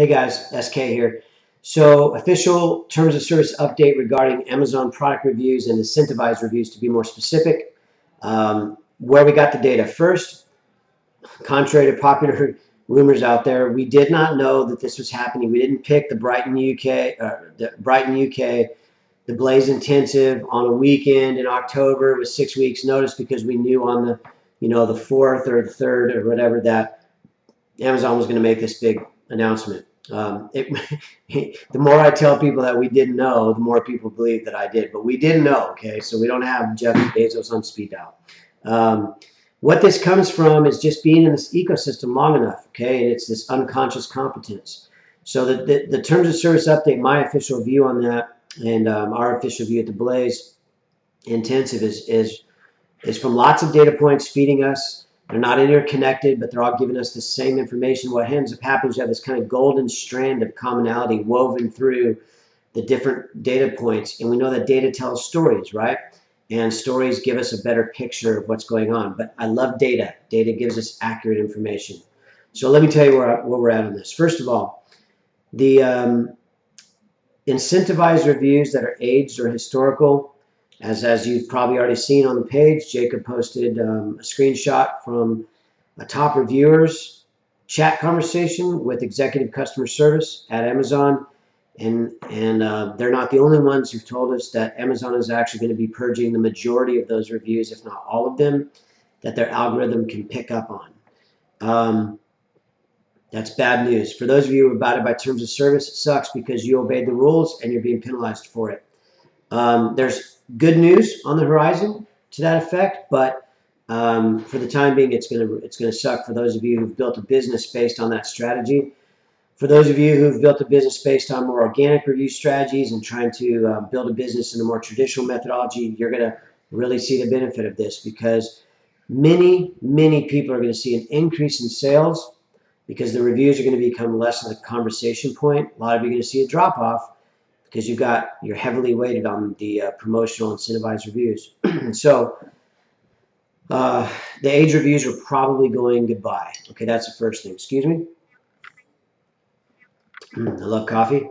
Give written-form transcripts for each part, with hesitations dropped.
Hey guys, SK here. So official terms of service update regarding Amazon product reviews and incentivized reviews, to be more specific. Where we got the data. First, contrary to popular rumors out there, we did not know that this was happening. We didn't pick the Brighton UK, the Blaze Intensive on a weekend in October with 6 weeks notice, because we knew on the 4th or the 3rd or whatever that Amazon was going to make this big announcement. The more I tell people that we didn't know, the more people believe that I did. But we didn't know, okay? So we don't have Jeff Bezos on speed dial. What this comes from is just being in this ecosystem long enough, okay? And it's this unconscious competence. So the terms of service update, my official view on that, and our official view at the Blaze Intensive is from lots of data points feeding us. They're not interconnected, but they're all giving us the same information. What ends up happening is you have this kind of golden strand of commonality woven through the different data points. And we know that data tells stories, right? And stories give us a better picture of what's going on. But I love data. Data gives us accurate information. So let me tell you where we're at on this. First of all, the incentivized reviews that are aged or historical, as you've probably already seen on the page, Jacob posted a screenshot from a top reviewers chat conversation with executive customer service at Amazon. And they're not the only ones who've told us that Amazon is actually going to be purging the majority of those reviews, if not all of them, that their algorithm can pick up on. That's bad news. For those of you who abided by terms of service, it sucks because you obeyed the rules and you're being penalized for it. There's good news on the horizon to that effect, but for the time being, it's gonna suck for those of you who've built a business based on that strategy. For those of you who've built a business based on more organic review strategies and trying to build a business in a more traditional methodology, you're gonna really see the benefit of this, because many people are going to see an increase in sales because the reviews are going to become less of a conversation point. A lot of you are going to see a drop off because you're heavily weighted on the promotional incentivized reviews. So the age reviews are probably going goodbye. Okay, that's the first thing. Excuse me. I love coffee.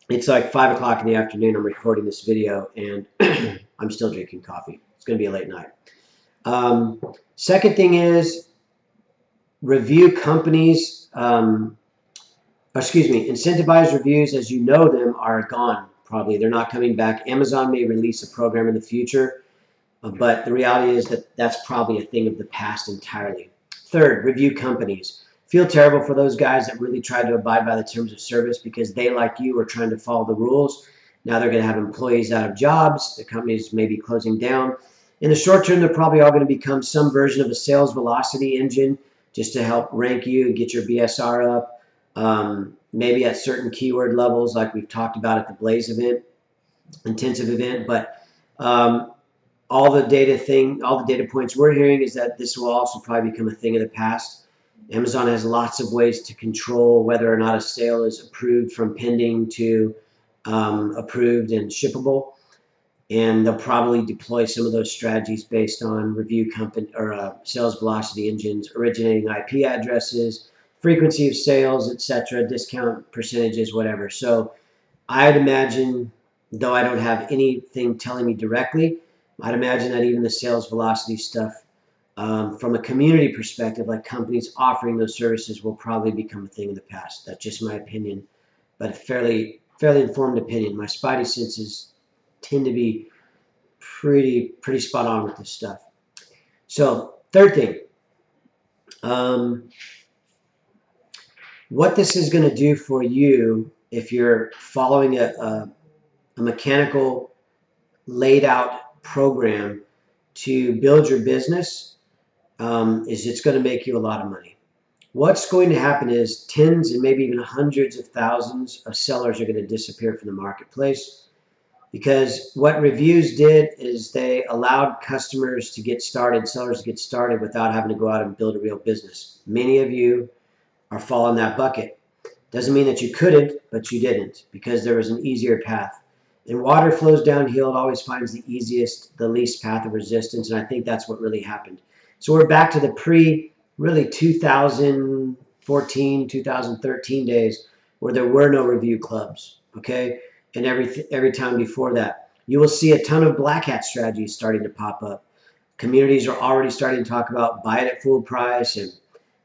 It's like 5 o'clock in the afternoon. I'm recording this video and I'm still drinking coffee. It's going to be a late night. Second thing is review companies. Incentivized reviews, as you know them, are gone. Probably they're not coming back. Amazon may release a program in the future, but the reality is that that's probably a thing of the past entirely. Third, review companies. Feel terrible for those guys that really tried to abide by the terms of service because they, like you, were trying to follow the rules. Now they're going to have employees out of jobs. The companies may be closing down. In the short term, they're probably all going to become some version of a sales velocity engine just to help rank you and get your BSR up. Maybe at certain keyword levels, like we've talked about at the Blaze event, intensive event. But all the data points we're hearing is that this will also probably become a thing of the past. Amazon has lots of ways to control whether or not a sale is approved, from pending to approved and shippable. And they'll probably deploy some of those strategies based on review company or sales velocity engines, originating IP addresses, frequency of sales, etc., discount percentages, whatever. So I'd imagine, though I don't have anything telling me directly, I'd imagine that even the sales velocity stuff, from a community perspective, like companies offering those services, will probably become a thing of the past. That's just my opinion, but a fairly informed opinion. My spidey senses tend to be pretty spot on with this stuff. So third thing, what this is going to do for you if you're following a mechanical laid out program to build your business, is it's going to make you a lot of money. What's going to happen is tens and maybe even hundreds of thousands of sellers are going to disappear from the marketplace, because what reviews did is they allowed customers to get started, sellers to get started without having to go out and build a real business. Many of you are falling that bucket. Doesn't mean that you couldn't, but you didn't, because there was an easier path. And water flows downhill. It always finds the least path of resistance, and I think that's what really happened. So we're back to the really 2005, 2013 days where there were no review clubs, okay? And every time before that. You will see a ton of black hat strategies starting to pop up. Communities are already starting to talk about buy it at full price, and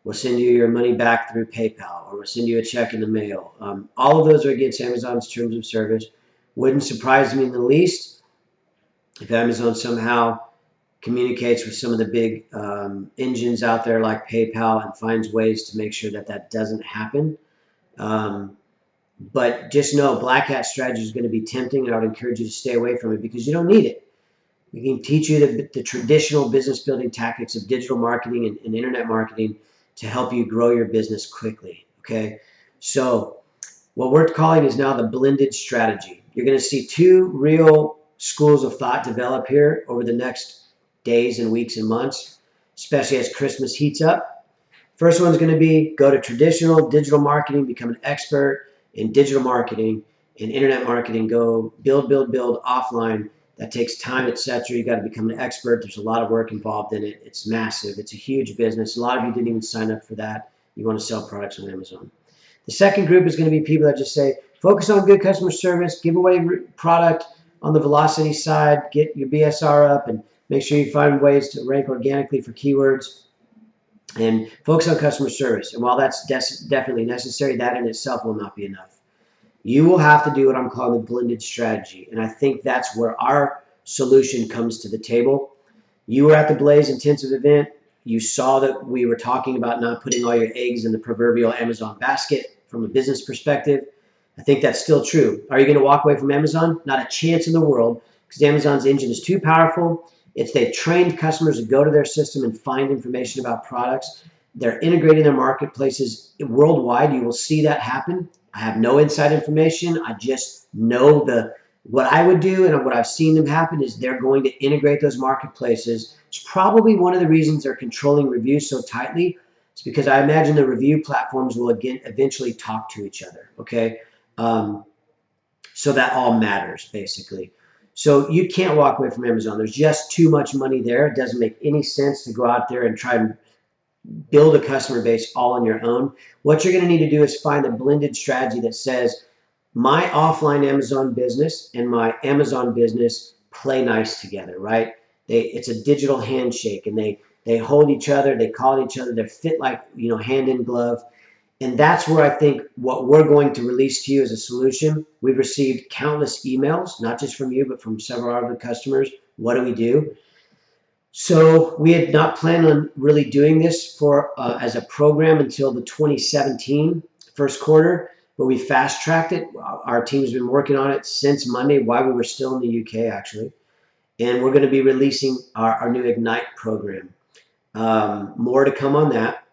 we'll send you your money back through PayPal, or we'll send you a check in the mail. All of those are against Amazon's terms of service. Wouldn't surprise me in the least if Amazon somehow communicates with some of the big engines out there like PayPal and finds ways to make sure that that doesn't happen. But just know black hat strategy is going to be tempting, and I would encourage you to stay away from it because you don't need it. We can teach you the traditional business building tactics of digital marketing and internet marketing to help you grow your business quickly, okay? So what we're calling is now the blended strategy. You're going to see two real schools of thought develop here over the next days and weeks and months, especially as Christmas heats up. First one's going to be go to traditional digital marketing, become an expert in digital marketing and internet marketing, go build offline. That takes time, etc. You got to become an expert. There's a lot of work involved in it. It's massive. It's a huge business. A lot of you didn't even sign up for that. You want to sell products on Amazon. The second group is going to be people that just say, focus on good customer service, give away product on the velocity side, get your BSR up, and make sure you find ways to rank organically for keywords, and focus on customer service. And while that's definitely necessary, that in itself will not be enough. You will have to do what I'm calling the blended strategy. And I think that's where our solution comes to the table. You were at the Blaze Intensive event. You saw that we were talking about not putting all your eggs in the proverbial Amazon basket from a business perspective. I think that's still true. Are you going to walk away from Amazon? Not a chance in the world, because Amazon's engine is too powerful. They've trained customers to go to their system and find information about products. They're integrating their marketplaces worldwide. You will see that happen. I have no inside information. I just know what I would do, and what I've seen them happen is they're going to integrate those marketplaces. It's probably one of the reasons they're controlling reviews so tightly. It's because I imagine the review platforms will eventually talk to each other, okay? So that all matters, basically. So you can't walk away from Amazon. There's just too much money there. It doesn't make any sense to go out there and try and build a customer base all on your own. What you're going to need to do is find a blended strategy that says, my offline Amazon business and my Amazon business play nice together, right? It's a digital handshake, and they hold each other, they call each other, they fit like, hand in glove. And that's where I think what we're going to release to you as a solution. We've received countless emails, not just from you, but from several other customers. What do we do? So we had not planned on really doing this as a program until the 2017 first quarter, but we fast-tracked it. Our team's been working on it since Monday while we were still in the UK, actually. And we're going to be releasing our new Ignite program. More to come on that,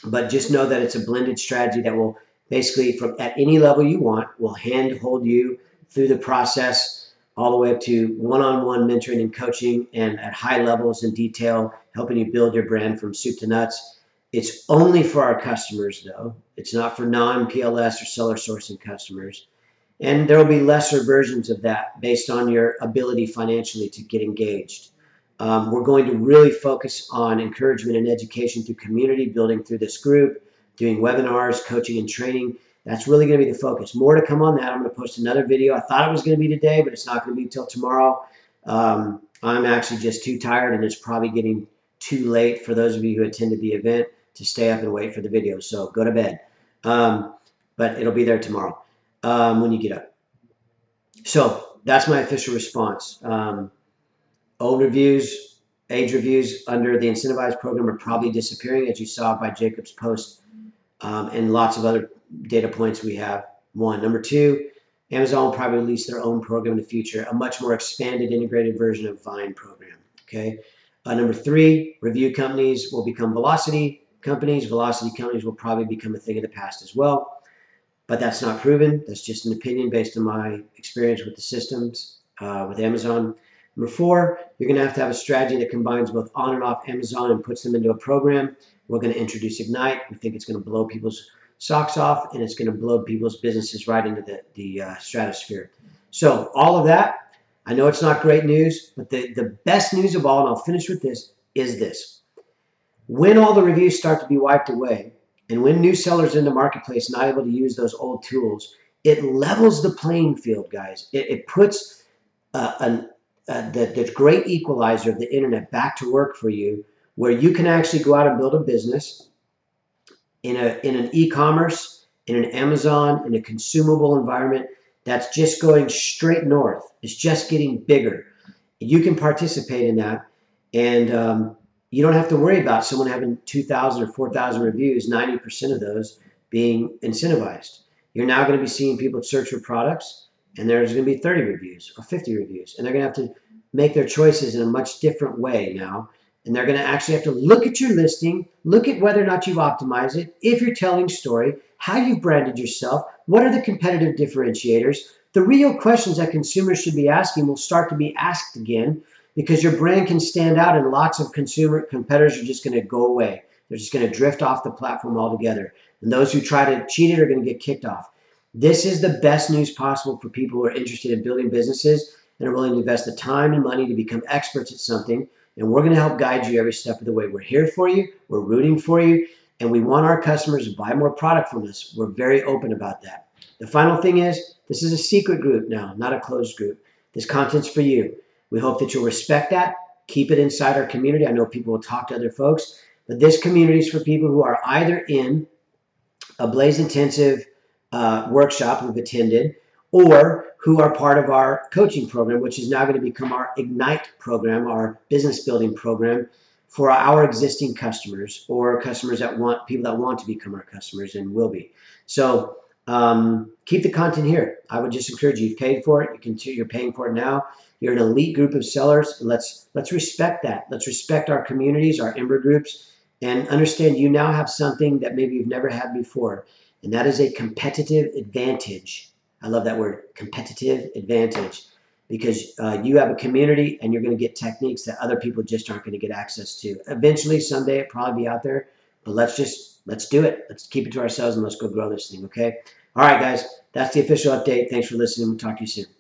but just know that it's a blended strategy that will basically, at any level you want, will hand-hold you through the process, all the way up to one-on-one mentoring and coaching, and at high levels in detail, helping you build your brand from soup to nuts. It's only for our customers, though. It's not for non-PLS or seller sourcing customers. And there will be lesser versions of that based on your ability financially to get engaged. We're going to really focus on encouragement and education through community building through this group, doing webinars, coaching, and training. That's really going to be the focus. More to come on that. I'm going to post another video. I thought it was going to be today, but it's not going to be until tomorrow. I'm actually just too tired, and it's probably getting too late for those of you who attended the event to stay up and wait for the video. So go to bed. But it'll be there tomorrow when you get up. So that's my official response. Old reviews, age reviews under the incentivized program are probably disappearing, as you saw by Jacob's post, and lots of other data points we have. One. Number two, Amazon will probably release their own program in the future, a much more expanded, integrated version of Vine program. Okay. Number three, review companies will become velocity companies. Velocity companies will probably become a thing of the past as well, but that's not proven. That's just an opinion based on my experience with the systems with Amazon. Number four, you're going to have a strategy that combines both on and off Amazon and puts them into a program. We're going to introduce Ignite. We think it's going to blow people's socks off, and it's going to blow people's businesses right into the stratosphere. So all of that, I know it's not great news, but the best news of all, and I'll finish with this, is this. When all the reviews start to be wiped away, And when new sellers in the marketplace not able to use those old tools, it levels the playing field, guys. It puts the great equalizer of the internet back to work for you, where you can actually go out and build a business in an e-commerce, in an Amazon, in a consumable environment that's just going straight north. It's just getting bigger. You can participate in that, and you don't have to worry about someone having 2,000 or 4,000 reviews, 90% of those being incentivized. You're now going to be seeing people search for products, and there's going to be 30 reviews or 50 reviews, and they're going to have to make their choices in a much different way now. And they're going to actually have to look at your listing, look at whether or not you've optimized it, if you're telling story, how you've branded yourself, what are the competitive differentiators. The real questions that consumers should be asking will start to be asked again, because your brand can stand out and lots of consumer competitors are just going to go away. They're just going to drift off the platform altogether. And those who try to cheat it are going to get kicked off. This is the best news possible for people who are interested in building businesses and are willing to invest the time and money to become experts at something. And we're going to help guide you every step of the way. We're here for you. We're rooting for you. And we want our customers to buy more product from us. We're very open about that. The final thing is, this is a secret group now, not a closed group. This content's for you. We hope that you'll respect that. Keep it inside our community. I know people will talk to other folks, but this community is for people who are either in a Blaze Intensive workshop we've attended, or who are part of our coaching program, which is now going to become our Ignite program, our business building program for our existing customers, or customers that want, people that want to become our customers and will be. So keep the content here. I would just encourage you. You've paid for it. You're paying for it now. You're an elite group of sellers. And let's respect that. Let's respect our communities, our Ember groups, and understand you now have something that maybe you've never had before. And that is a competitive advantage. I love that word, competitive advantage, because you have a community and you're going to get techniques that other people just aren't going to get access to. Eventually, someday, it'll probably be out there, but let's do it. Let's keep it to ourselves and let's go grow this thing, okay? All right, guys, that's the official update. Thanks for listening. We'll talk to you soon.